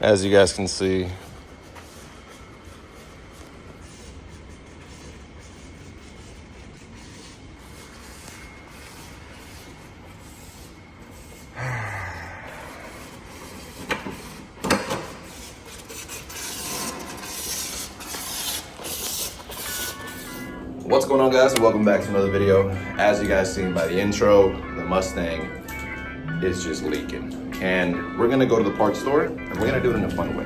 as you guys can see. What's going on, guys, and welcome back to another video. As you guys seen by the intro, the Mustang is just leaking, and we're gonna go to the parts store and we're gonna do it in a fun way.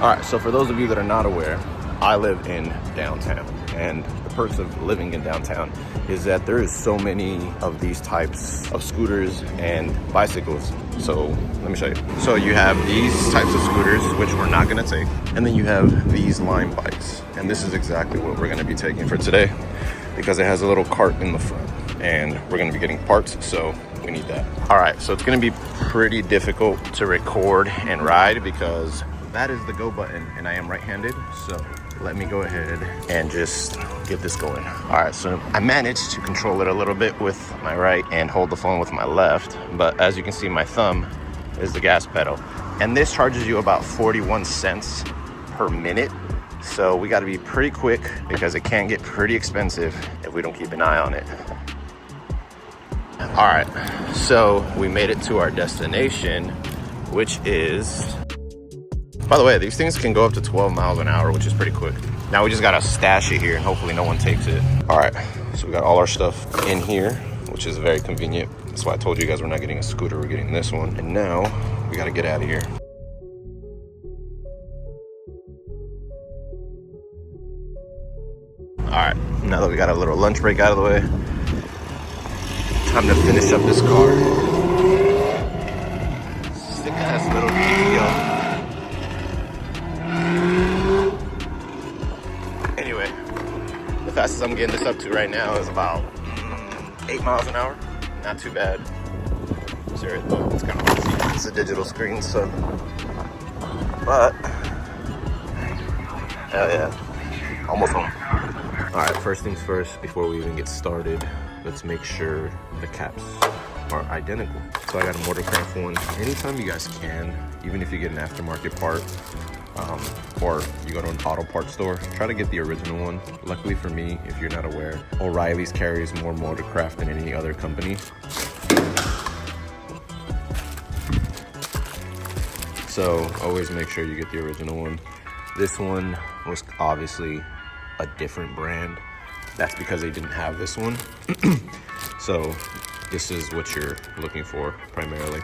All right, so for those of you that are not aware, I live in downtown, and the perks of living in downtown is that there is so many of these types of scooters and bicycles. So let me show you. So you have these types of scooters, which we're not gonna take, and then you have these Lime bikes, and this is exactly what we're gonna be taking for today because it has a little cart in the front, and we're gonna be getting parts, so we need that. All right, so it's gonna be pretty difficult to record and ride because that is the go button, and I am right-handed, so let me go ahead and just get this going. All right, so I managed to control it a little bit with my right and hold the phone with my left, but as you can see, my thumb is the gas pedal. And this charges you about 41 cents per minute. So we gotta be pretty quick because it can get pretty expensive if we don't keep an eye on it. All right, so we made it to our destination, which is, by the way, these things can go up to 12 miles an hour, which is pretty quick. Now we just gotta stash it here and hopefully no one takes it. All right, so we got all our stuff in here, which is very convenient. That's why I told you guys we're not getting a scooter, we're getting this one. And now we gotta get out of here. All right, now that we got a little lunch break out of the way, time to finish up this car. Sick ass little GTO. Anyway, the fastest I'm getting this up to right now is about 8 miles an hour. Not too bad. Serious, but it's kind of hard to see. It's a digital screen, so. But, hell yeah, almost home. All right, first things first, before we even get started, let's make sure the caps are identical. So I got a Motorcraft one. Anytime you guys can, even if you get an aftermarket part, or you go to an auto parts store, try to get the original one. Luckily for me, if you're not aware, O'Reilly's carries more Motorcraft than any other company. So always make sure you get the original one. This one was obviously a different brand. That's because they didn't have this one. So this is what you're looking for primarily.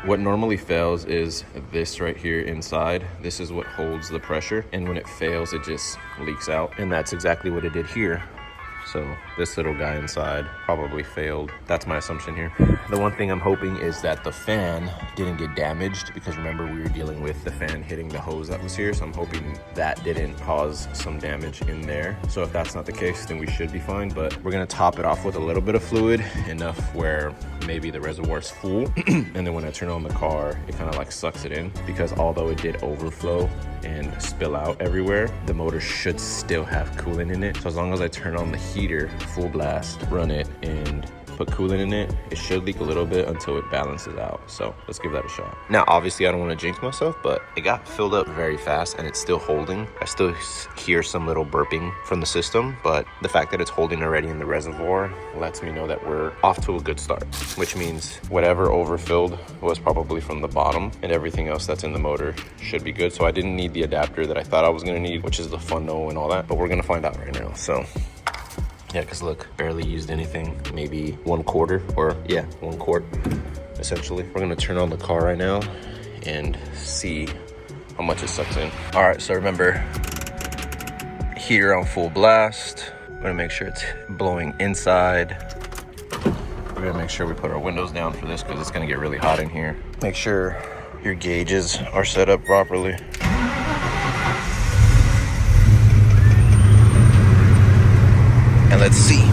What normally fails is this right here inside. This is what holds the pressure, and when it fails, it just leaks out. And that's exactly what it did here. So this little guy inside probably failed. That's my assumption here. The one thing I'm hoping is that the fan didn't get damaged, because remember we were dealing with the fan hitting the hose that was here. So I'm hoping that didn't cause some damage in there. So if that's not the case, then we should be fine. But we're gonna top it off with a little bit of fluid, enough where maybe the reservoir's full. And then when I turn on the car, it kind of like sucks it in, because although it did overflow and spill out everywhere, the motor should still have coolant in it. So as long as I turn on the heater full blast, run it, and put coolant in it, it should leak a little bit until it balances out. So let's give that a shot. Now, obviously I don't want to jinx myself, but it got filled up very fast and it's still holding. I still hear some little burping from the system, but the fact that it's holding already in the reservoir lets me know that we're off to a good start, which means whatever overfilled was probably from the bottom, and everything else that's in the motor should be good. So I didn't need the adapter that I thought I was going to need, which is the funnel and all that, but we're going to find out right now. So yeah, because look, barely used anything, maybe 1/4, or yeah, 1 quart, essentially. We're gonna turn on the car right now and see how much it sucks in. All right, so remember, heater on full blast. We're gonna make sure it's blowing inside. We're gonna make sure we put our windows down for this because it's gonna get really hot in here. Make sure your gauges are set up properly. And let's see.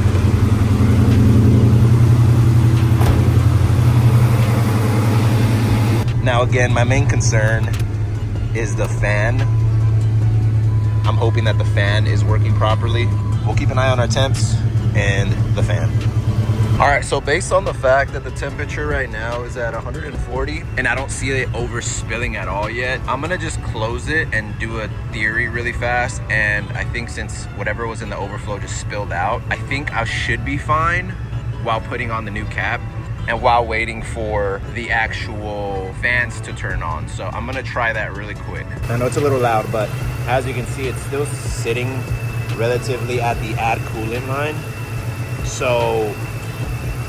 Now again, my main concern is the fan. I'm hoping that the fan is working properly. We'll keep an eye on our temps and the fan. All right, so based on the fact that the temperature right now is at 140 and I don't see it overspilling at all yet, I'm gonna just close it and do a theory really fast. And I think since whatever was in the overflow just spilled out, I think I should be fine while putting on the new cap and while waiting for the actual fans to turn on. So I'm gonna try that really quick. I know it's a little loud, but as you can see, it's still sitting relatively at the add coolant line. So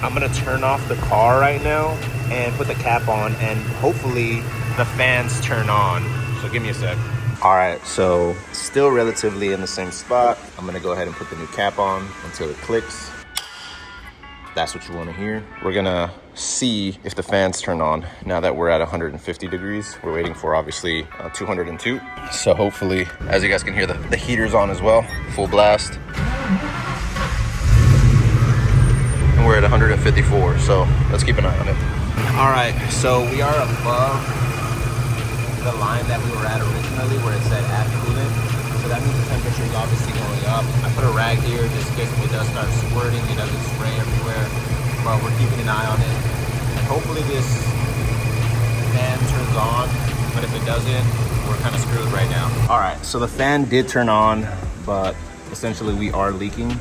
I'm gonna turn off the car right now and put the cap on, and hopefully the fans turn on. So give me a sec. All right, so still relatively in the same spot. I'm gonna go ahead and put the new cap on until it clicks. That's what you wanna hear. We're gonna see if the fans turn on now that we're at 150 degrees. We're waiting for obviously 202. So hopefully, as you guys can hear, the heater's on as well, full blast. We're at 154, so let's keep an eye on it. All right, so we are above the line that we were at originally where it said add coolant. So that means the temperature is obviously going up. I put a rag here just in case if it does start squirting, it doesn't spray everywhere. But we're keeping an eye on it. And hopefully this fan turns on, but if it doesn't, we're kind of screwed right now. All right, so the fan did turn on, but essentially we are leaking,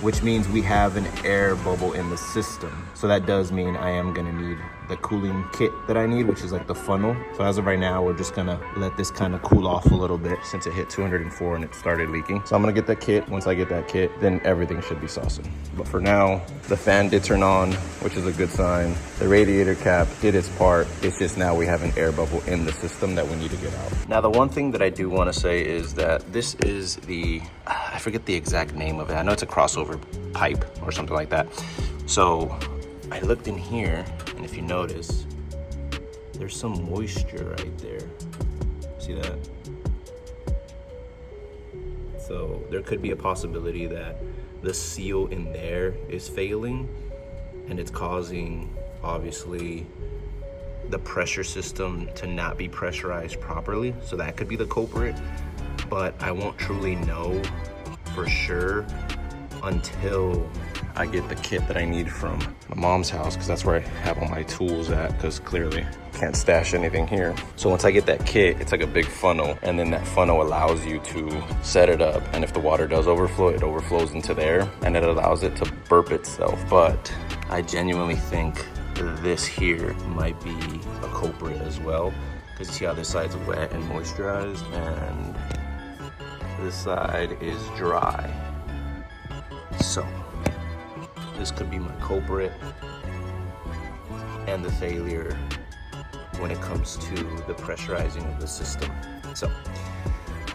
which means we have an air bubble in the system. So that does mean I am gonna need the cooling kit that I need, which is like the funnel. So as of right now, we're just gonna let this kind of cool off a little bit since it hit 204 and it started leaking. So I'm gonna get that kit. Once I get that kit, then everything should be saucing. But for now, the fan did turn on, which is a good sign. The radiator cap did its part. It's just now we have an air bubble in the system that we need to get out. Now, the one thing that I do wanna say is that this is the, I forget the exact name of it. I know it's a crossover pipe or something like that. So I looked in here, and if you notice, there's some moisture right there. See that? So there could be a possibility that the seal in there is failing, and it's causing, obviously, the pressure system to not be pressurized properly. So that could be the culprit, but I won't truly know for sure until I get the kit that I need from my mom's house, because that's where I have all my tools at, because clearly can't stash anything here. So once I get that kit, it's like a big funnel, and then that funnel allows you to set it up, and if the water does overflow, it overflows into there, and it allows it to burp itself. But I genuinely think this here might be a culprit as well, because you see how this side's wet and moisturized, and this side is dry. So this could be my culprit and the failure when it comes to the pressurizing of the system. So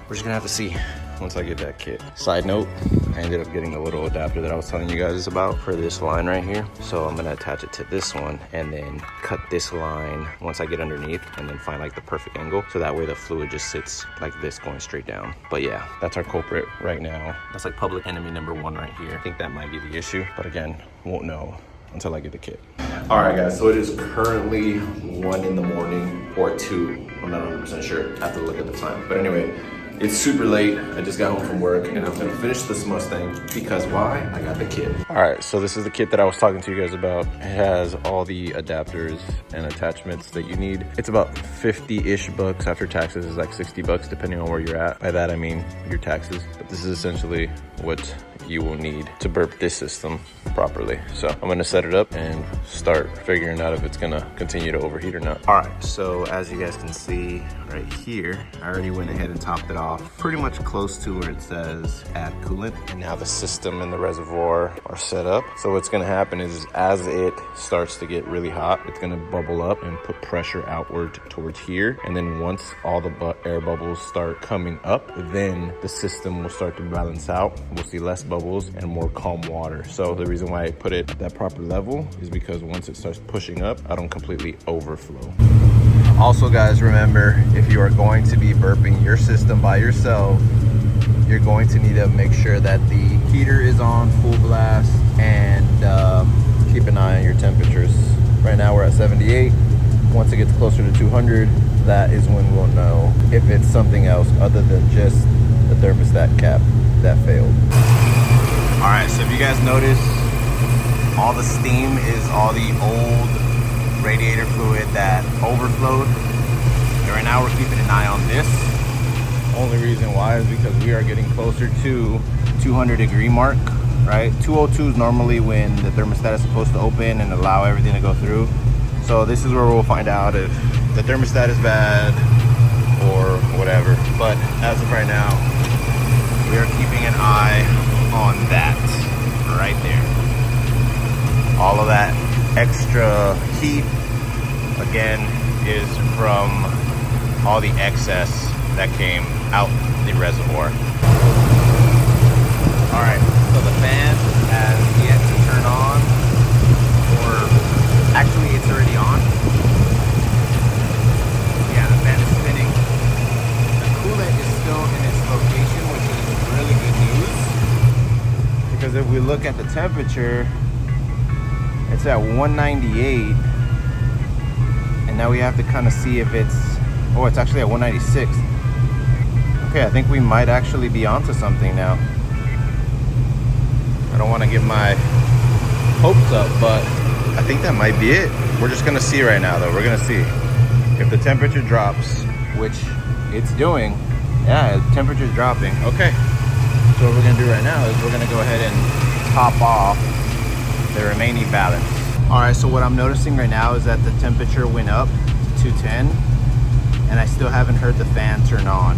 we're just gonna have to see once I get that kit. Side note, I ended up getting the little adapter that I was telling you guys about for this line right here. So I'm gonna attach it to this one and then cut this line once I get underneath, and then find like the perfect angle. So that way the fluid just sits like this going straight down. But yeah, that's our culprit right now. That's like public enemy number one right here. I think that might be the issue, but again, won't know until I get the kit. All right guys, so it is currently 1 in the morning or 2. I'm not 100% sure. I have to look at the time. But anyway, it's super late. I just got home from work and I'm gonna finish this Mustang because why? I got the kit. All right, so this is the kit that I was talking to you guys about. It has all the adapters and attachments that you need. It's about 50-ish bucks after taxes. It's like 60 bucks depending on where you're at. By that I mean your taxes. But this is essentially what you will need to burp this system properly. So I'm gonna set it up and start figuring out if it's gonna continue to overheat or not. All right, so as you guys can see right here, I already went ahead and topped it off pretty much close to where it says add coolant. And now the system and the reservoir are set up. So what's gonna happen is as it starts to get really hot, it's gonna bubble up and put pressure outward towards here. And then once all the air bubbles start coming up, then the system will start to balance out. We'll see less bubbles and more calm water. So the reason why I put it at that proper level is because once it starts pushing up, I don't completely overflow. Also guys, remember, if you are going to be burping your system by yourself, you're going to need to make sure that the heater is on full blast and keep an eye on your temperatures. Right now we're at 78. Once it gets closer to 200, that is when we'll know if it's something else other than just the thermostat cap that failed. All right, so if you guys notice, All the steam is all the old radiator fluid that overflowed. And right now we're keeping an eye on this. Only reason why is because we are getting closer to 200-degree mark, right? 202 is normally when the thermostat is supposed to open and allow everything to go through. So this is where we'll find out if the thermostat is bad or whatever. But as of right now, we are keeping an eye on that right there. All of that extra heat, again, is from all the excess that came out the reservoir. All right, so the fan has yet to turn on, or actually it's already on. Yeah, the fan is spinning. The coolant is still in its location, which is really good news. Because if we look at the temperature, it's at 198. And now we have to kind of see if it's, oh, it's actually at 196. Okay, I think we might actually be onto something now. I don't want to get my hopes up, but I think that might be it. We're just gonna see right now though. We're gonna see if the temperature drops, which it's doing. Yeah, the temperature's dropping. Okay, so what we're gonna do right now is we're gonna go ahead and top off the remaining balance. All right, so what I'm noticing right now is that the temperature went up to 210 and I still haven't heard the fan turn on.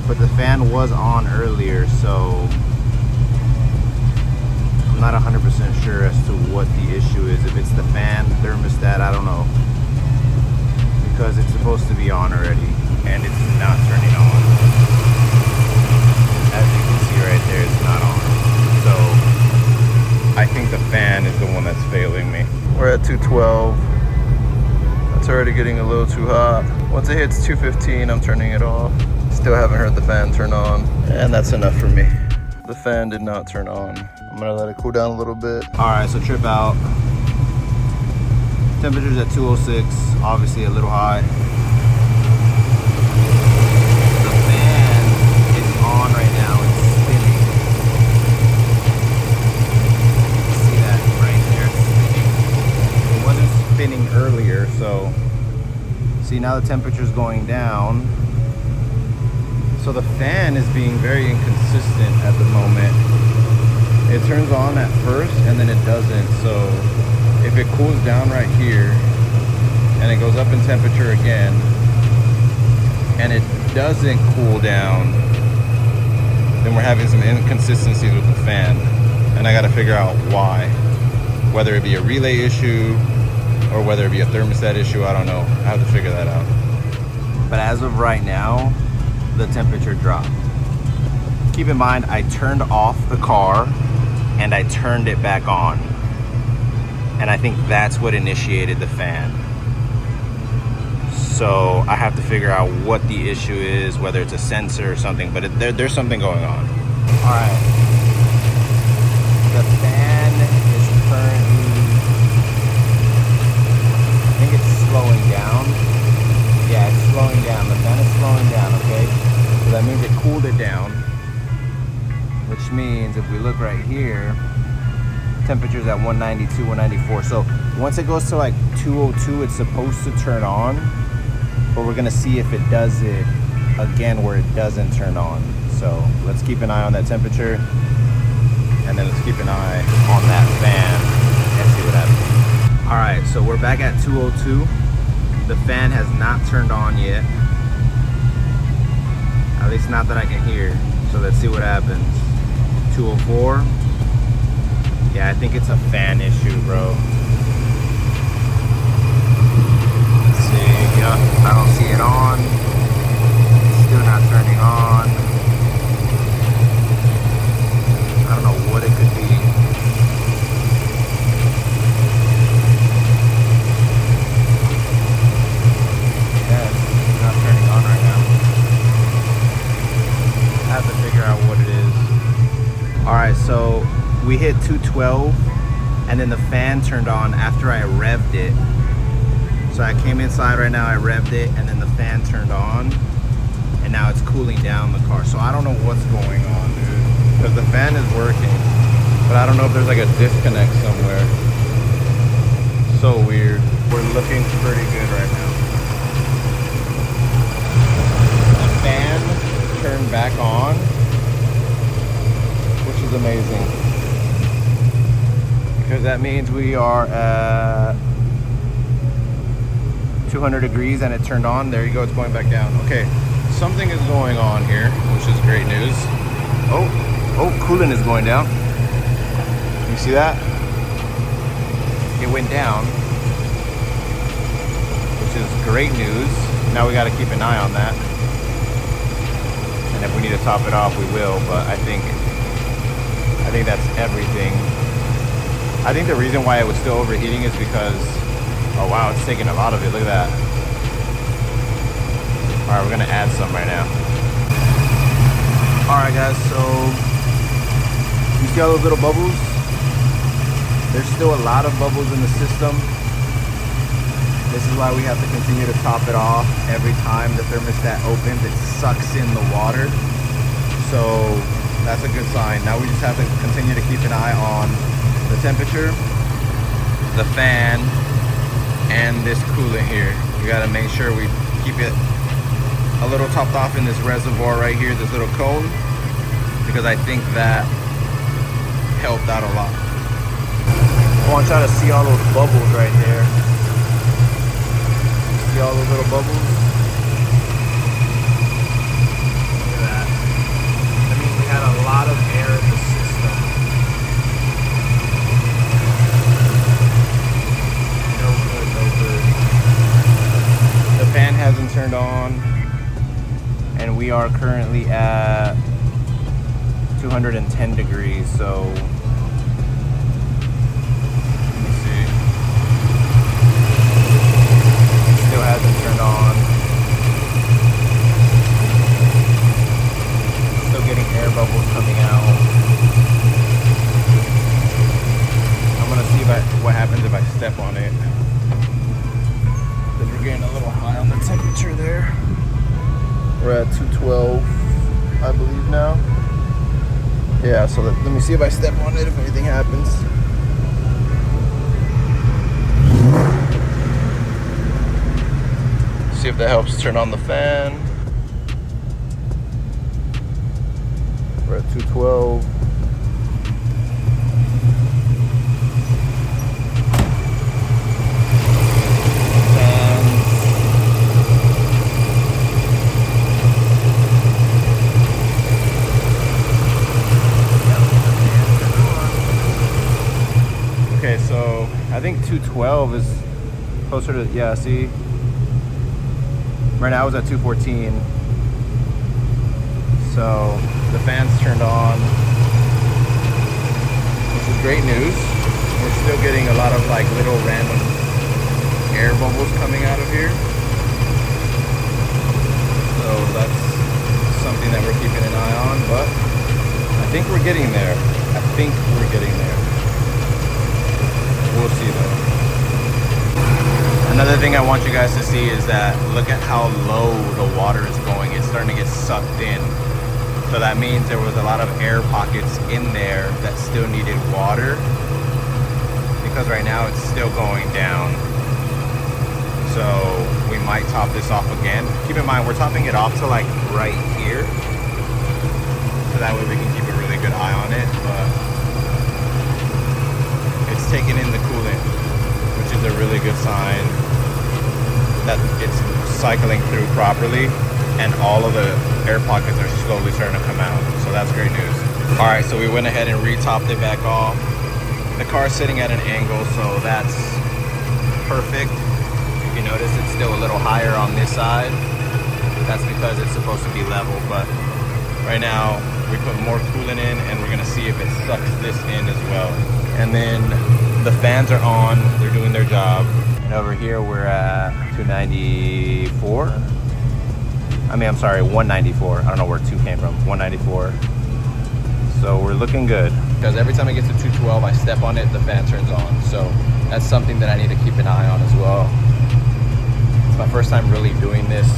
But the fan was on earlier, so I'm not 100% sure as to what the issue is. If it's the fan, thermostat, I don't know. Because it's supposed to be on already and it's not turning on. As you can see right there, it's not on. So I think the fan is the one that's failing me. We're at 212. It's already getting a little too hot. Once it hits 215, I'm turning it off. Still haven't heard the fan turn on. And that's enough for me. The fan did not turn on. I'm gonna let it cool down a little bit. All right, so trip out. Temperature's at 206, obviously a little high. The fan is on right now, it's spinning. See that right there, it's spinning. It wasn't spinning earlier, so see now the temperature's going down. So the fan is being very inconsistent at the moment. It turns on at first and then it doesn't. So if it cools down right here and it goes up in temperature again and it doesn't cool down, then we're having some inconsistencies with the fan. And I gotta figure out why. Whether it be a relay issue or whether it be a thermostat issue, I don't know. I have to figure that out. But as of right now, the temperature dropped. Keep in mind, I turned off the car and I turned it back on. And I think that's what initiated the fan. So I have to figure out what the issue is, whether it's a sensor or something, but there's something going on. All right, the fan is currently, I think it's slowing down. Yeah, it's slowing down. The fan is slowing down, okay? So that means it cooled it down, which means if we look right here, temperature's at 192, 194. So once it goes to like 202, it's supposed to turn on, but we're gonna see if it does it again where it doesn't turn on. So let's keep an eye on that temperature, and then let's keep an eye on that fan and see what happens. All right, so we're back at 202. The fan has not turned on yet. At least not that I can hear. So let's see what happens. 204. Yeah, I think it's a fan issue, bro. Let's see. Yeah, I don't see it on. Still not turning on. I don't know what it could be. Yeah, it's not turning on right now. I have to figure out what it is. All right, so we hit 212 and then the fan turned on after I revved it. So I came inside right now, I revved it, and then the fan turned on and now it's cooling down the car. So I don't know what's going on, dude, because the fan is working. but I don't know if there's like a disconnect somewhere. So weird. We're looking pretty good right now. The fan turned back on, which is amazing, because that means we are at 200 degrees and it turned on. There you go, it's going back down. Okay, something is going on here, which is great news. Oh, coolant is going down. You see that? It went down, which is great news. Now we got to keep an eye on that, and if we need to top it off, we will. But I think that's everything. I think the reason why it was still overheating is because, oh wow, it's taking a lot of it. Look at that. All right, we're gonna add some right now. All right, guys. So you see all those little bubbles? There's still a lot of bubbles in the system. This is why we have to continue to top it off every time the thermostat opens. It sucks in the water. So that's a good sign. Now we just have to continue to keep an eye on the temperature, the fan, and this coolant here. We gotta make sure we keep it a little topped off in this reservoir right here, this little cone, because I think that helped out a lot. I want y'all to see all those bubbles right there. See all those little bubbles? Look at that. That means we had a lot of air in the system. No good, no good. The fan hasn't turned on, and we are currently at 210 degrees, so hasn't turned on. Still getting air bubbles coming out. I'm gonna see what happens if I step on it, because we're getting a little high on the temperature there. We're at 212, I believe now. Yeah, so let me see if I step on it, if anything happens. See if that helps turn on the fan. We're at 212. Okay, so I think 212 is closer to, yeah, see? Right now I was at 214. So the fan's turned on, which is great news. We're still getting a lot of like little random air bubbles coming out of here. So that's something that we're keeping an eye on, but I think we're getting there. We'll see though. Another thing I want you guys to see is that look at how low the water is going. It's starting to get sucked in. So that means there was a lot of air pockets in there that still needed water, because right now it's still going down. So we might top this off again. Keep in mind, we're topping it off to like right here, so that way we can keep a really good eye on it. But it's taking in the coolant, which is a really good sign that it's cycling through properly, and all of the air pockets are slowly starting to come out. So that's great news. All right, so we went ahead and re-topped it back off. The car's sitting at an angle, so that's perfect. If you notice, it's still a little higher on this side. That's because it's supposed to be level, but right now we put more coolant in, and we're gonna see if it sucks this in as well. And then the fans are on, they're doing their job. And over here we're at 294. I'm sorry, 194. I don't know where 2 came from, 194. So we're looking good. Because every time it gets to 212, I step on it, the fan turns on. So that's something that I need to keep an eye on as well. It's my first time really doing this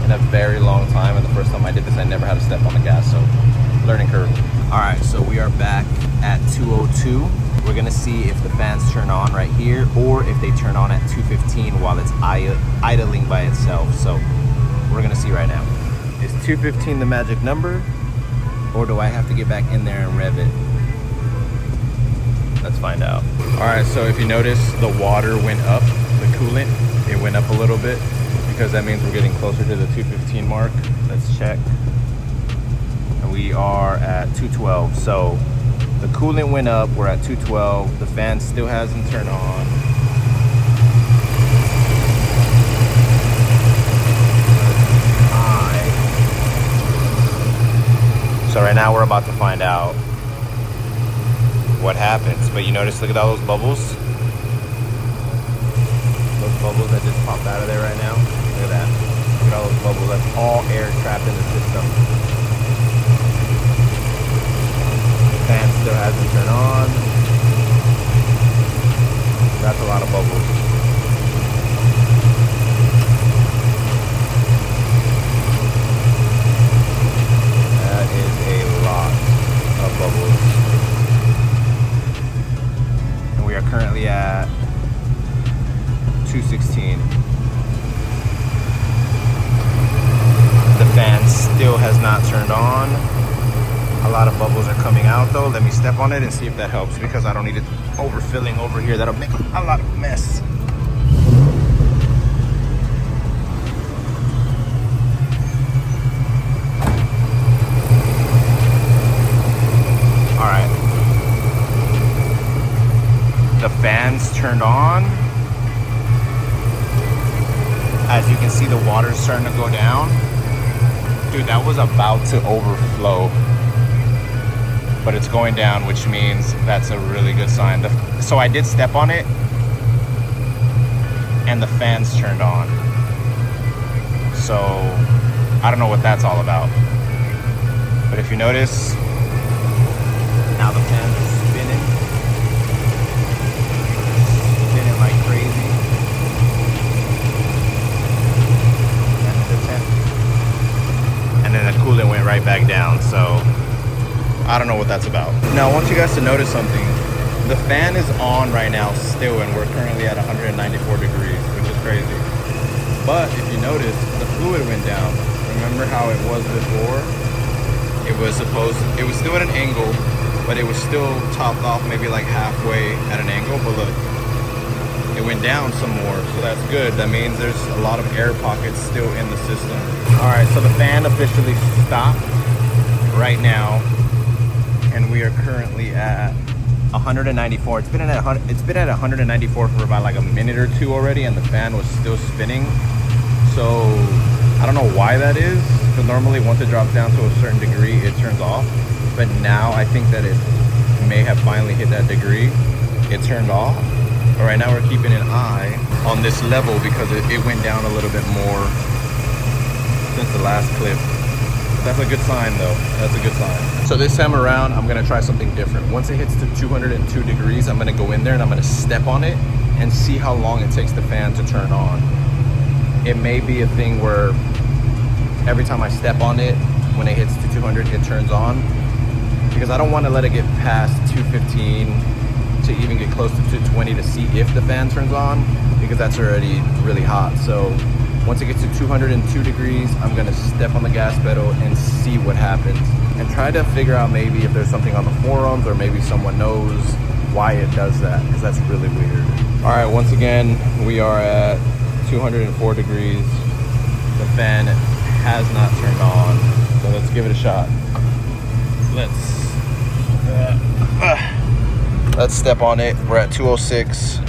in a very long time. And the first time I did this, I never had to step on the gas, so learning curve. All right, so we are back at 202. We're gonna see if the fans turn on right here or if they turn on at 215 while it's idling by itself. So we're gonna see right now. Is 215 the magic number, or do I have to get back in there and rev it? Let's find out. All right, so if you notice, the water went up, the coolant, it went up a little bit because that means we're getting closer to the 215 mark. Let's check. And we are at 212. So the coolant went up, we're at 212. The fan still hasn't turned on. So right now we're about to find out what happens. But you notice, look at all those bubbles? Those bubbles that just popped out of there right now. Look at that. Look at all those bubbles. That's all air trapped in the system. The fan still hasn't turned on. That's a lot of bubbles. That is a lot of bubbles. And we are currently at 216. The fan still has not turned on. A lot of bubbles are coming out though. Let me step on it and see if that helps, because I don't need it overfilling over here. That'll make a lot of mess. All right. The fan's turned on. As you can see, the water's starting to go down. Dude, that was about to overflow. But it's going down, which means that's a really good sign. So I did step on it, and the fan's turned on. So I don't know what that's all about. But if you notice, now the fans are spinning. Spinning like crazy. And then the coolant went right back down. So I don't know what that's about. Now, I want you guys to notice something. The fan is on right now still, and we're currently at 194 degrees, which is crazy. But if you notice, the fluid went down. Remember how it was before? It was still at an angle, but it was still topped off maybe like halfway at an angle. But look, it went down some more, so that's good. That means there's a lot of air pockets still in the system. All right, so the fan officially stopped right now. And we are currently at 194. It's been at 194 for about like a minute or two already, and the fan was still spinning. So I don't know why that is, because normally once it drops down to a certain degree, it turns off. But now I think that it may have finally hit that degree. It turned off. All right, now we're keeping an eye on this level because it went down a little bit more since the last clip. That's a good sign though. That's a good sign. So this time around, I'm gonna try something different. Once it hits to 202 degrees, I'm gonna go in there and I'm gonna step on it and see how long it takes the fan to turn on. It may be a thing where every time I step on it, when it hits to 200, it turns on. Because I don't wanna let it get past 215 to even get close to 220 to see if the fan turns on, because that's already really hot. So once it gets to 202 degrees, I'm gonna step on the gas pedal and see what happens. And try to figure out maybe if there's something on the forums, or maybe someone knows why it does that, because that's really weird. All right, once again, we are at 204 degrees. The fan has not turned on, so let's give it a shot. Let's step on it. We're at 206.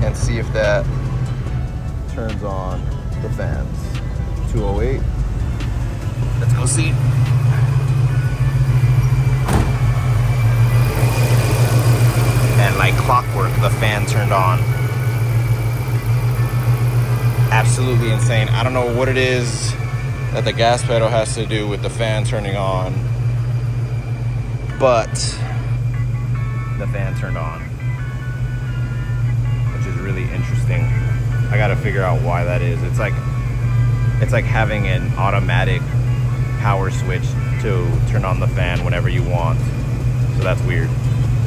And see if that turns on the fans. 208. Let's go see. And like clockwork, the fan turned on. Absolutely insane. I don't know what it is that the gas pedal has to do with the fan turning on, but the fan turned on, which is really interesting. I gotta figure out why that is. It's like having an automatic power switch to turn on the fan whenever you want. So that's weird.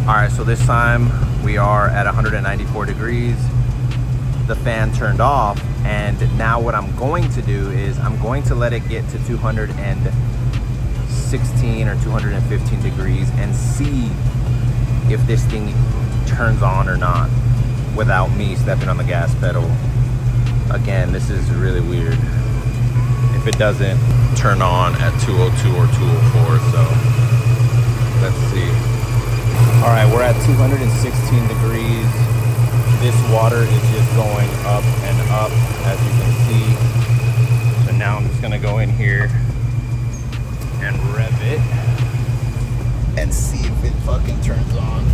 All right, so this time we are at 194 degrees. The fan turned off, and now what I'm going to do is I'm going to let it get to 216 or 215 degrees and see if this thing turns on or not without me stepping on the gas pedal. Again, this is really weird. If it doesn't turn on at 202 or 204, so let's see. All right, we're at 216 degrees. This water is just going up and up, as you can see. So now I'm just gonna go in here and rev it and see if it fucking turns on.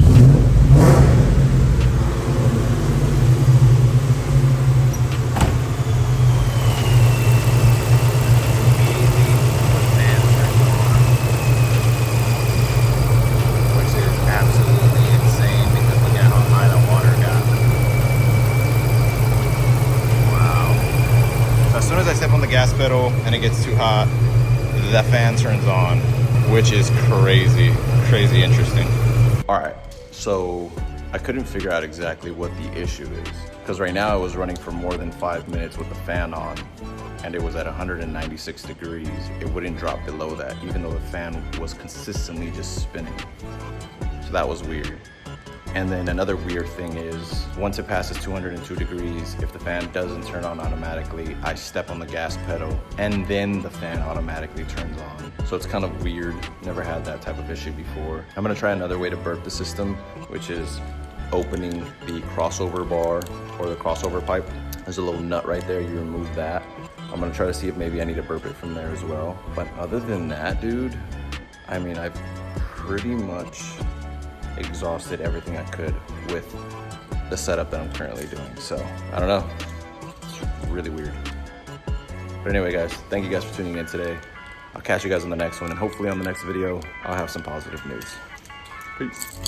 Gas pedal and it gets too hot, the fan turns on, which is crazy interesting. All right, so I couldn't figure out exactly what the issue is, because right now I was running for more than 5 minutes with the fan on, and it was at 196 degrees. It wouldn't drop below that, even though the fan was consistently just spinning. So that was weird. And then another weird thing is, once it passes 202 degrees, if the fan doesn't turn on automatically, I step on the gas pedal and then the fan automatically turns on. So it's kind of weird. Never had that type of issue before. I'm gonna try another way to burp the system, which is opening the crossover bar or the crossover pipe. There's a little nut right there, you remove that. I'm gonna try to see if maybe I need to burp it from there as well. But other than that, dude, I mean, I've pretty much exhausted everything I could with the setup that I'm currently doing. So I don't know, it's really weird. But anyway, guys, thank you guys for tuning in today. I'll catch you guys on the next one, and hopefully on the next video I'll have some positive news. Peace.